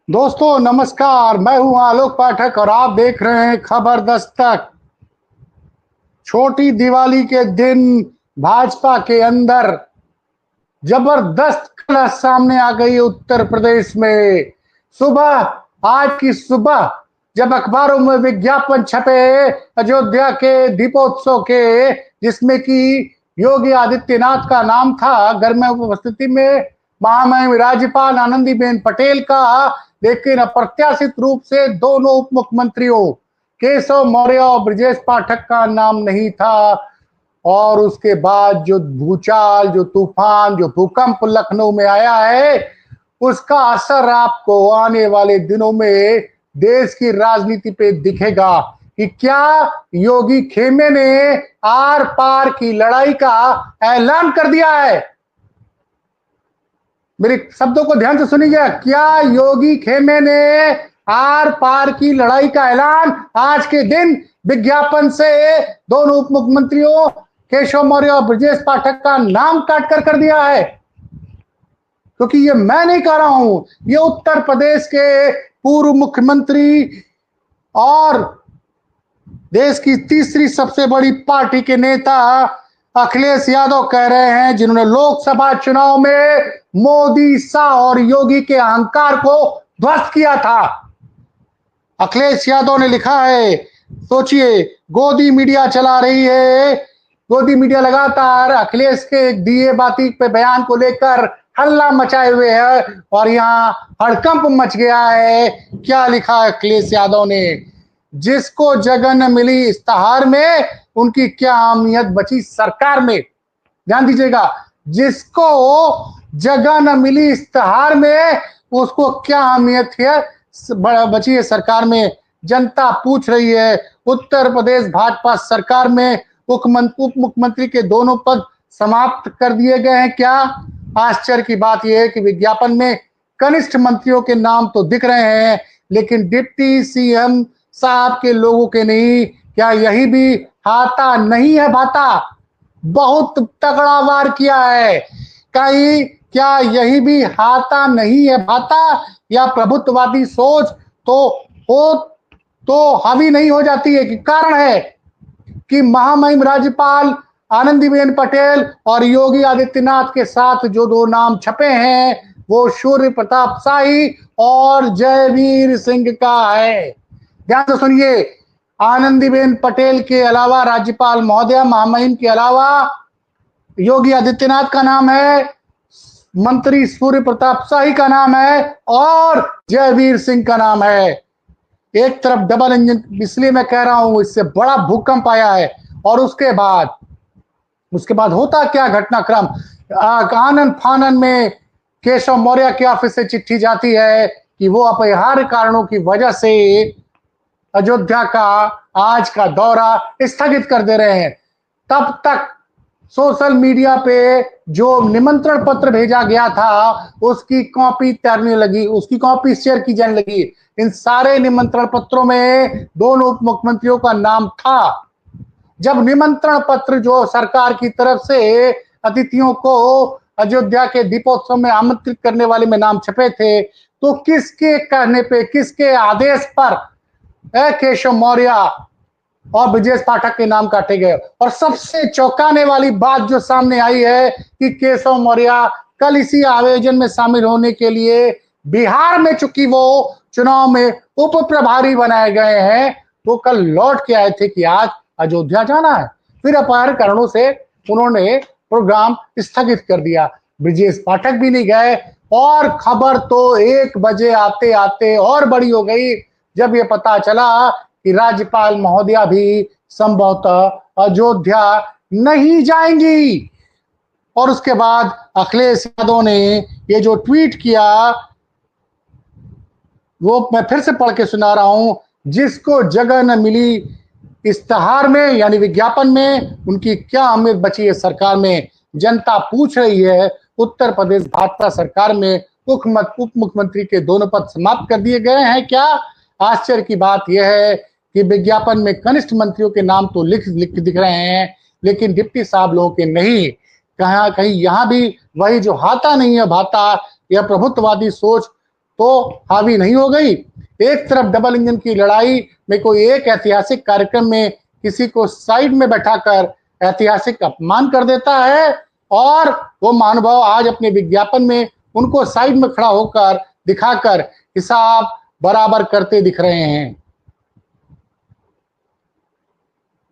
दोस्तों नमस्कार, मैं हूं आलोक पाठक और आप देख रहे हैं खबर दस्तक। छोटी दिवाली के दिन भाजपा के अंदर जबरदस्त कलह सामने आ गई उत्तर प्रदेश में। आज की सुबह जब अखबारों में विज्ञापन छपे अयोध्या के दीपोत्सव के, जिसमें कि योगी आदित्यनाथ का नाम था, घर में उपस्थिति में महामहिम राज्यपाल आनंदीबेन पटेल का, लेकिन अप्रत्याशित रूप से दोनों उप मुख्यमंत्रियों केशव मौर्य और ब्रजेश पाठक का नाम नहीं था। और उसके बाद जो भूचाल, जो तूफान, जो भूकंप लखनऊ में आया है, उसका असर आपको आने वाले दिनों में देश की राजनीति पे दिखेगा कि क्या योगी खेमे ने आर पार की लड़ाई का ऐलान कर दिया है। मेरे शब्दों को ध्यान से सुनिएगा, क्या योगी खेमे ने आर पार की लड़ाई का ऐलान आज के दिन विज्ञापन से दोनों उप मुख्यमंत्रियों केशव मौर्य और ब्रजेश पाठक का नाम काटकर कर दिया है? क्योंकि ये मैं नहीं कह रहा हूं, ये उत्तर प्रदेश के पूर्व मुख्यमंत्री और देश की तीसरी सबसे बड़ी पार्टी के नेता अखिलेश यादव कह रहे हैं, जिन्होंने लोकसभा चुनाव में मोदी, शाह और योगी के अहंकार को ध्वस्त किया था। अखिलेश यादव ने लिखा है, सोचिए, गोदी मीडिया चला रही है, गोदी मीडिया लगातार अखिलेश के दिए बाती पे बयान को लेकर हल्ला मचाए हुए है और यहाँ हड़कंप मच गया है। क्या लिखा है अखिलेश यादव ने? जिसको जगह न मिली इस्तेहार में, उनकी क्या अहमियत बची सरकार में। ध्यान दीजिएगा, जिसको जगह न मिली इस्तेहार में, उसको क्या अहमियत है बची है सरकार में। जनता पूछ रही है, उत्तर प्रदेश भाजपा सरकार में उप मुख्यमंत्री के दोनों पद समाप्त कर दिए गए हैं क्या? आश्चर्य की बात यह है कि विज्ञापन में कनिष्ठ मंत्रियों के नाम तो दिख रहे हैं, लेकिन डिप्टी सीएम साहब के लोगों के नहीं। क्या यही भी हाथा नहीं है भाता? बहुत तगड़ा वार किया है। कहीं क्या यही भी हाथा नहीं है भाता? या प्रभुत्ववादी सोच तो हो तो हावी नहीं हो जाती है? कि कारण है कि महामहिम राज्यपाल आनंदीबेन पटेल और योगी आदित्यनाथ के साथ जो दो नाम छपे हैं, वो सूर्य प्रताप शाही और जयवीर सिंह का है। ध्यान से सुनिए, आनंदीबेन पटेल के अलावा राज्यपाल महोदया महामहिम के अलावा योगी आदित्यनाथ का नाम है, मंत्री सूर्य प्रताप शाही का नाम है और जयवीर सिंह का नाम है। एक तरफ डबल इंजन, इसलिए मैं कह रहा हूं, इससे बड़ा भूकंप आया है। और उसके बाद होता क्या घटनाक्रम? आनन फानन में केशव मौर्य के ऑफिस से चिट्ठी जाती है कि वो अपरिहार्य कारणों की वजह से अयोध्या का आज का दौरा स्थगित कर दे रहे हैं। तब तक सोशल मीडिया पे जो निमंत्रण पत्र भेजा गया था, उसकी कॉपी तैरने लगी, उसकी कॉपी शेयर की जाने लगी। इन सारे निमंत्रण पत्रों में दोनों उप मुख्यमंत्रियों का नाम था। जब निमंत्रण पत्र जो सरकार की तरफ से अतिथियों को अयोध्या के दीपोत्सव में आमंत्रित करने वाले में नाम छपे थे, तो किसके कहने पे, किसके आदेश पर केशव मौर्य और ब्रजेश पाठक के नाम काटे गए? और सबसे चौंकाने वाली बात जो सामने आई है कि केशव मौर्य कल इसी आयोजन में शामिल होने के लिए बिहार में, चूंकि वो चुनाव में उप प्रभारी बनाए गए हैं, वो कल लौट के आए थे कि आज अयोध्या जाना है। फिर अपरिहार्य कारणों से उन्होंने प्रोग्राम स्थगित कर दिया। ब्रजेश पाठक भी नहीं गए और खबर तो 1 बजे आते आते और बड़ी हो गई, जब ये पता चला कि राज्यपाल महोदया भी संभवतः अयोध्या नहीं जाएंगी। और उसके बाद अखिलेश यादव ने ये जो ट्वीट किया, वो मैं फिर से पढ़ के सुना रहा हूं। जिसको जगह न मिली इस्तेहार में, यानी विज्ञापन में, उनकी क्या अहमियत बची है सरकार में। जनता पूछ रही है, उत्तर प्रदेश भाजपा सरकार में उप मुख्यमंत्री के दोनों पद समाप्त कर दिए गए हैं क्या? आश्चर्य की बात यह है कि विज्ञापन में कनिष्ठ मंत्रियों के नाम तो लिख दिख रहे हैं, लेकिन डिप्टी साहब लोगों के नहीं। कहीं यहां भी वही जो हाथा नहीं है भाता, यह प्रभुत्ववादी सोच तो हावी नहीं हो गई। एक तरफ डबल इंजन की लड़ाई में कोई एक ऐतिहासिक कार्यक्रम में किसी को साइड में बैठाकर ऐतिहासिक अपमान कर देता है, और वो महानुभाव आज अपने विज्ञापन में उनको साइड में खड़ा होकर दिखाकर हिसाब बराबर करते दिख रहे हैं।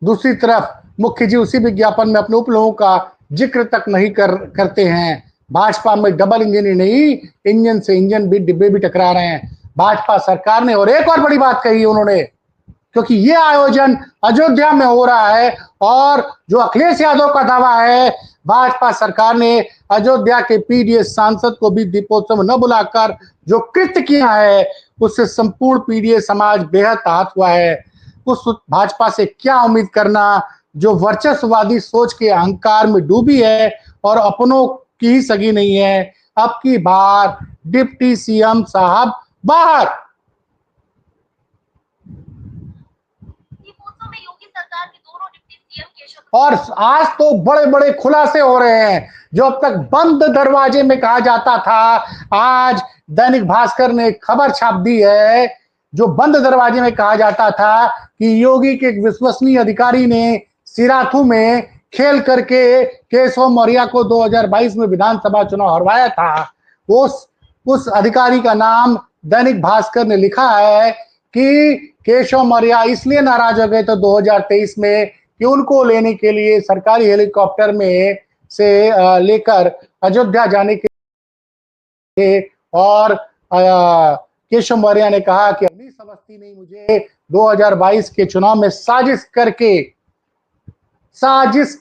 दूसरी तरफ मुख्य जी उसी विज्ञापन में अपने उपलोगों का जिक्र तक नहीं करते हैं। भाजपा में डबल इंजन ही नहीं, इंजन से इंजन भी डिब्बे भी टकरा रहे हैं भाजपा सरकार ने। और एक और बड़ी बात कही उन्होंने, क्योंकि ये आयोजन अयोध्या में हो रहा है और जो अखिलेश यादव का दावा है, भाजपा सरकार ने अयोध्या के पीडीएस सांसद को भी दीपोत्सव न बुलाकर जो कृत्य किया है, उससे संपूर्ण पीडीएस समाज बेहद आहत हुआ है। उस भाजपा से क्या उम्मीद करना जो वर्चस्ववादी सोच के अहंकार में डूबी है और अपनों की ही सगी नहीं है। अब की बार डिप्टी सीएम साहब बाहर। और आज तो बड़े बड़े खुलासे हो रहे हैं। जो अब तक बंद दरवाजे में कहा जाता था, आज दैनिक भास्कर ने खबर छाप दी है। जो बंद दरवाजे में कहा जाता था कि योगी के एक विश्वसनीय अधिकारी ने सिराथू में खेल करके केशव मौर्य को 2022 में विधानसभा चुनाव हरवाया था। उस अधिकारी का नाम दैनिक भास्कर ने लिखा है कि केशव मौर्य इसलिए नाराज हो गए थे 2023 में कि उनको लेने के लिए सरकारी हेलीकॉप्टर में से लेकर अयोध्या जाने के लिए, और केशव मौर्य ने कहा कि अवनीश अवस्थी ने मुझे 2022 के चुनाव में साजिश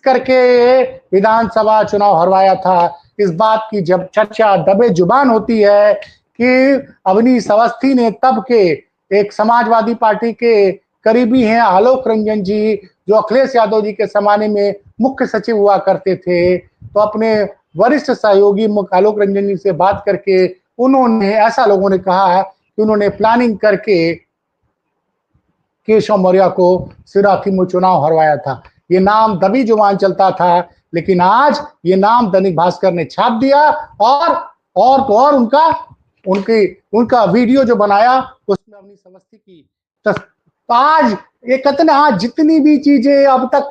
करके विधानसभा चुनाव हरवाया था। इस बात की जब चर्चा दबे जुबान होती है कि अवनीश अवस्थी ने तब के एक समाजवादी पार्टी के करीबी हैं आलोक रंजन जी, जो अखिलेश यादव जी के जमाने में मुख्य सचिव हुआ करते थे, तो अपने वरिष्ठ सहयोगी आलोक रंजन जी से बात करके उन्होंने, ऐसा लोगों ने कहा कि उन्होंने प्लानिंग करके केशव मौर्य को सिराथू में चुनाव हरवाया था। ये नाम दबी जुबान चलता था, लेकिन आज ये नाम दैनिक भास्कर ने छाप दिया, और तो और उनका वीडियो जो बनाया उसमें अपनी समस्ती की। तो आज ये कहते ना, आज जितनी भी चीजें अब तक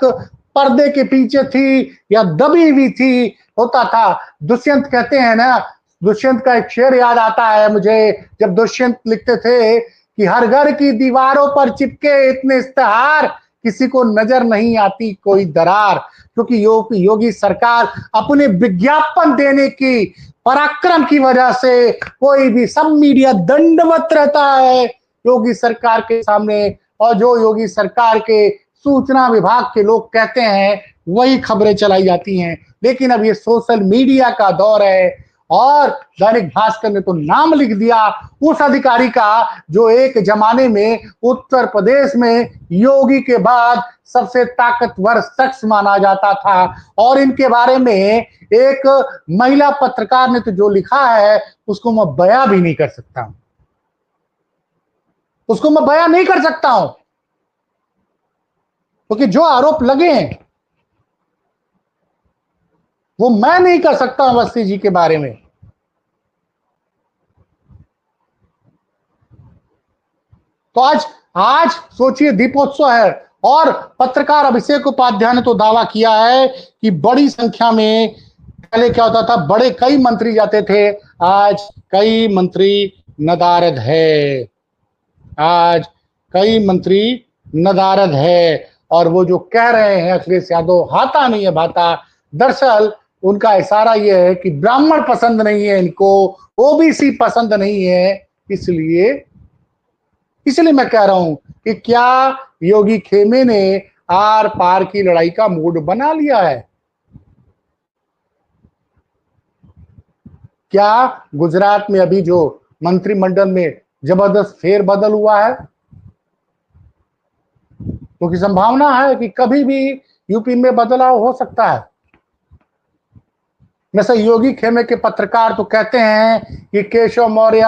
पर्दे के पीछे थी या दबी हुई थी, होता था। दुष्यंत कहते हैं ना, दुष्यंत का एक शेर याद आता है मुझे, जब दुष्यंत लिखते थे कि हर घर की दीवारों पर चिपके इतने इश्तेहार, किसी को नजर नहीं आती कोई दरार। क्योंकि योगी सरकार अपने विज्ञापन देने की पराक्रम की वजह से कोई भी सब मीडिया दंडवत रहता है योगी सरकार के सामने, और जो योगी सरकार के सूचना विभाग के लोग कहते हैं वही खबरें चलाई जाती हैं। लेकिन अब ये सोशल मीडिया का दौर है, और दैनिक भास्कर ने तो नाम लिख दिया उस अधिकारी का जो एक जमाने में उत्तर प्रदेश में योगी के बाद सबसे ताकतवर शख्स माना जाता था। और इनके बारे में एक महिला पत्रकार ने तो जो लिखा है उसको मैं बयां भी नहीं कर सकता हूं, उसको मैं बयां नहीं कर सकता हूं, क्योंकि जो आरोप लगे हैं वो मैं नहीं कर सकता अवस्थी जी के बारे में। तो आज सोचिए दीपोत्सव है, और पत्रकार अभिषेक उपाध्याय ने तो दावा किया है कि बड़ी संख्या में, पहले क्या होता था बड़े कई मंत्री जाते थे, आज कई मंत्री नदारद है, आज कई मंत्री नदारद है। और वो जो कह रहे हैं अखिलेश यादव हाथा नहीं है भाता, दरअसल उनका इशारा यह है कि ब्राह्मण पसंद नहीं है इनको, ओबीसी पसंद नहीं है। इसलिए मैं कह रहा हूं कि क्या योगी खेमे ने आर पार की लड़ाई का मूड बना लिया है? क्या गुजरात में अभी जो मंत्रिमंडल में जबरदस्त फेरबदल हुआ है, क्योंकि संभावना है कि कभी भी यूपी में बदलाव हो सकता है। वैसे योगी खेमे के पत्रकार तो कहते हैं कि केशव मौर्य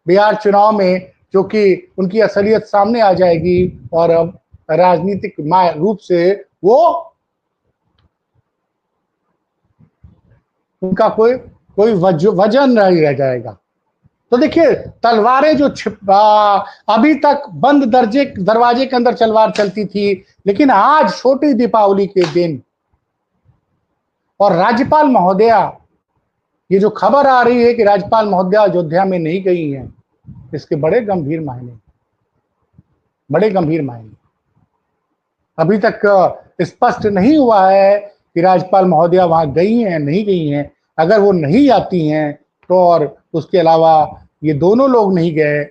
बिहार चुनाव में जो कि उनकी असलियत सामने आ जाएगी, और अब राजनीतिक रूप से वो उनका कोई कोई वजन नहीं रह जाएगा। तो देखिए तलवारें जो अभी तक बंद दरवाजे के अंदर तलवार चलती थी, लेकिन आज छोटी दीपावली के दिन और राज्यपाल महोदया, ये जो खबर आ रही है कि राज्यपाल महोदया अयोध्या में नहीं गई हैं, इसके बड़े गंभीर मायने। अभी तक स्पष्ट नहीं हुआ है कि राज्यपाल महोदया वहां गई हैं नहीं गई हैं। अगर वो नहीं आती हैं तो, और उसके अलावा ये दोनों लोग नहीं गए,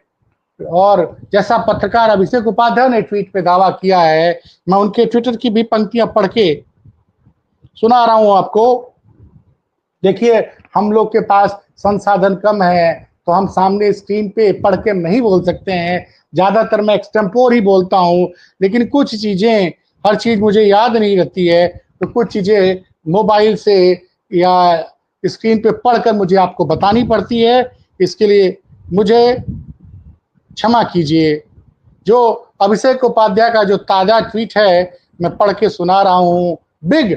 और जैसा पत्रकार अभिषेक उपाध्याय ने ट्वीट पे दावा किया है, मैं उनके ट्विटर की भी पंक्तियां पढ़ के सुना रहा हूं आपको। देखिए, हम लोग के पास संसाधन कम है तो हम सामने स्क्रीन पे पढ़ के नहीं बोल सकते हैं। ज्यादातर मैं एक्सटेम्पोर ही बोलता हूं, लेकिन कुछ चीजें, हर चीज मुझे याद नहीं रहती है, तो कुछ चीजें मोबाइल से या स्क्रीन पे पढ़कर मुझे आपको बतानी पड़ती है। इसके लिए मुझे क्षमा कीजिए। जो अभिषेक उपाध्याय का जो ताजा ट्वीट है मैं पढ़ के सुना रहा हूं। बिग,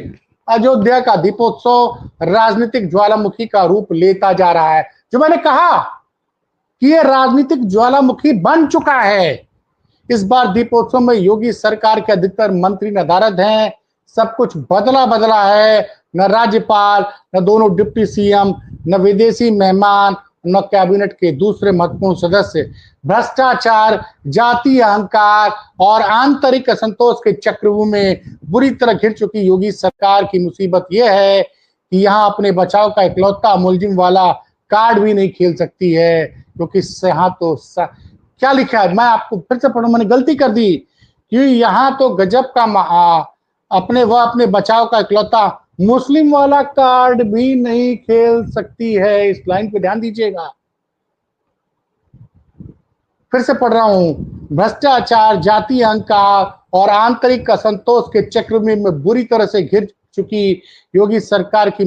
अयोध्या का दीपोत्सव राजनीतिक ज्वालामुखी का रूप लेता जा रहा है। जो मैंने कहा कि ये राजनीतिक ज्वालामुखी बन चुका है। इस बार दीपोत्सव में योगी सरकार के अधिकतर मंत्री नदारद हैं। सब कुछ बदला बदला है। न राज्यपाल, न दोनों डिप्टी सीएम, न विदेशी मेहमान, न कैबिनेट के दूसरे महत्वपूर्ण सदस्य। भ्रष्टाचार, जाति अहंकार और आंतरिक असंतोष के चक्रव्यूह में बुरी तरह घिर चुकी योगी सरकार की मुसीबत यह है कि यहाँ अपने बचाव का इकलौता मुलजिम वाला कार्ड भी नहीं खेल सकती है, क्योंकि यहाँ तो क्या लिखा है, मैं आपको फिर से पढ़ूं, मैंने गलती कर दी कि यहाँ तो गजब का अपने बचाव का इकलौता मुस्लिम वाला कार्ड भी नहीं खेल सकती है। इस लाइन पे ध्यान दीजिएगा, फिर से पढ़ रहा हूं। भ्रष्टाचार, जाति अहंकार और आंतरिक असंतोष के चक्र में बुरी तरह से घिर चुकी योगी सरकार की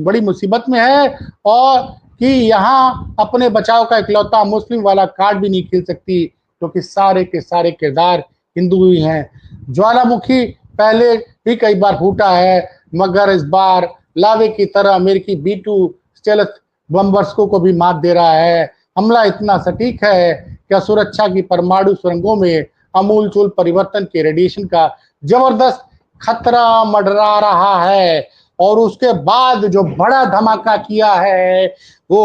बड़ी मुसीबत में है, और कि यहाँ अपने बचाव का इकलौता मुस्लिम वाला कार्ड भी नहीं खेल सकती, क्योंकि सारे के सारे किरदार हिंदू ही हैं। ज्वालामुखी पहले भी कई बार फूटा है, मगर इस बार लावे की तरह अमेरिकी B-2 स्टेल्थ बम्बर्सकों को भी मात दे रहा है। हमला इतना सटीक है कि सुरक्षा की परमाणु सुरंगों में अमूलचूल परिवर्तन के रेडिएशन का जबरदस्त खतरा मंडरा रहा है। और उसके बाद जो बड़ा धमाका किया है वो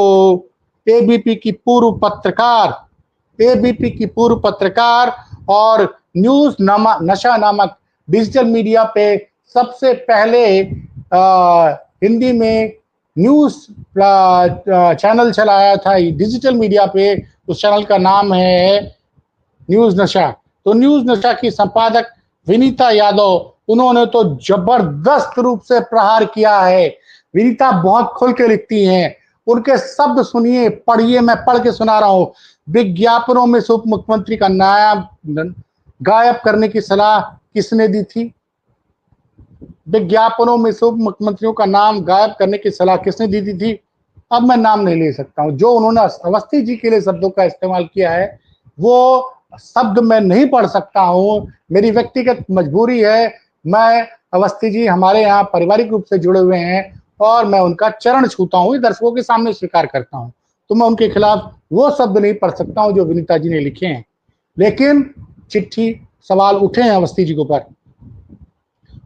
एबीपी की पूर्व पत्रकार और न्यूज नशा नामक डिजिटल मीडिया पे सबसे पहले हिंदी में न्यूज चैनल चलाया था डिजिटल मीडिया पे। उस चैनल का नाम है न्यूज नशा। तो न्यूज नशा की संपादक विनीता यादव, उन्होंने तो जबरदस्त रूप से प्रहार किया है। विनीता बहुत खुल के लिखती हैं, उनके शब्द सुनिए, पढ़िए, मैं पढ़ के सुना रहा हूं। विज्ञापनों में उप मुख्यमंत्री का नाम गायब करने की सलाह किसने दी थी? विज्ञापनों में उप मुख्यमंत्रियों का नाम गायब करने की सलाह किसने दी थी? अब मैं नाम नहीं ले सकता हूं। जो उन्होंने अवस्थी जी के लिए शब्दों का इस्तेमाल किया है वो शब्द मैं नहीं पढ़ सकता हूं, मेरी व्यक्तिगत मजबूरी है। मैं, अवस्थी जी हमारे यहाँ पारिवारिक रूप से जुड़े हुए हैं और मैं उनका चरण छूता हूँ, दर्शकों के सामने स्वीकार करता हूँ, तो मैं उनके खिलाफ वो शब्द नहीं पढ़ सकता हूँ जो विनीता जी ने लिखे हैं। लेकिन चिट्ठी, सवाल उठे हैं अवस्थी जी के ऊपर।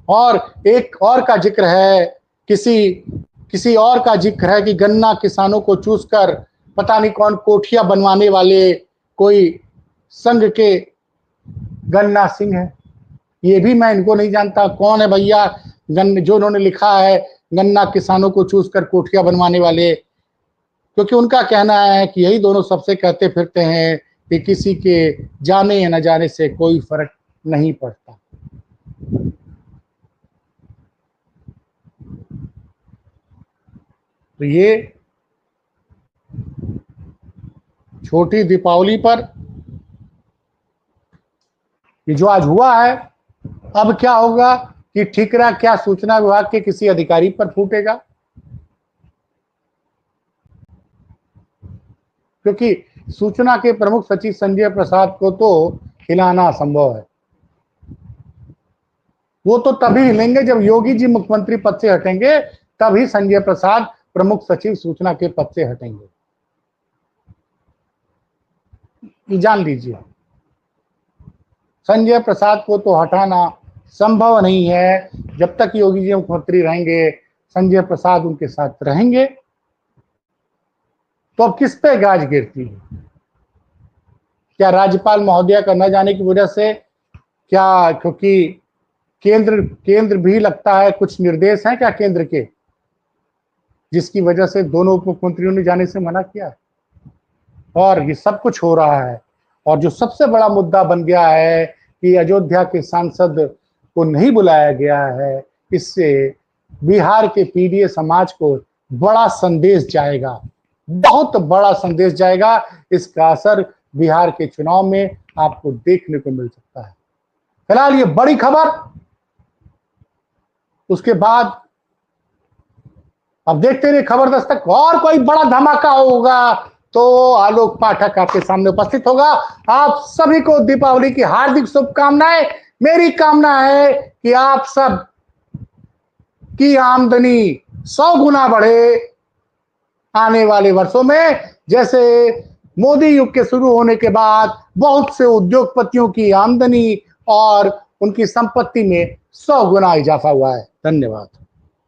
और एक और का जिक्र है, किसी और का जिक्र है कि गन्ना किसानों को चूस कर पता नहीं कौन कोठियां बनवाने वाले कोई संघ के गन्ना सिंह है। ये भी मैं इनको नहीं जानता कौन है भैया, जो उन्होंने लिखा है गन्ना किसानों को चूस कर कोठियां बनवाने वाले, क्योंकि उनका कहना है कि यही दोनों सबसे कहते फिरते हैं कि किसी के जाने या न जाने से कोई फर्क नहीं पड़ता। तो ये छोटी दीपावली पर ये जो आज हुआ है, अब क्या होगा कि ठिकरा क्या सूचना विभाग के किसी अधिकारी पर फूटेगा, क्योंकि सूचना के प्रमुख सचिव संजय प्रसाद को तो हिलाना असंभव है। वो तो तभी हिलेंगे जब योगी जी मुख्यमंत्री पद से हटेंगे, तभी संजय प्रसाद प्रमुख सचिव सूचना के पद से हटेंगे। ये जान लीजिए, संजय प्रसाद को तो हटाना संभव नहीं है। जब तक योगी जी मुख्यमंत्री रहेंगे, संजय प्रसाद उनके साथ रहेंगे। तो अब किस पे गाज गिरती है? क्या राज्यपाल महोदया का न जाने की वजह से? क्या क्योंकि केंद्र भी लगता है कुछ निर्देश हैं क्या केंद्र के, जिसकी वजह से दोनों उप मुख्यमंत्रियों ने जाने से मना किया? और ये सब कुछ हो रहा है। और जो सबसे बड़ा मुद्दा बन गया है कि अयोध्या के सांसद को नहीं बुलाया गया है, इससे बिहार के पीडीए समाज को बड़ा संदेश जाएगा, बहुत बड़ा संदेश जाएगा। इसका असर बिहार के चुनाव में आपको देखने को मिल सकता है। फिलहाल ये बड़ी खबर। उसके बाद अब देखते रहिए खबर दस्तक, और कोई बड़ा धमाका होगा तो आलोक पाठक आपके सामने उपस्थित होगा। आप सभी को दीपावली की हार्दिक शुभकामनाएं। मेरी कामना है कि आप सब की आमदनी 100 गुना बढ़े आने वाले वर्षों में। जैसे मोदी युग के शुरू होने के बाद बहुत से उद्योगपतियों की आमदनी और उनकी संपत्ति में 100 गुना इजाफा हुआ है। धन्यवाद।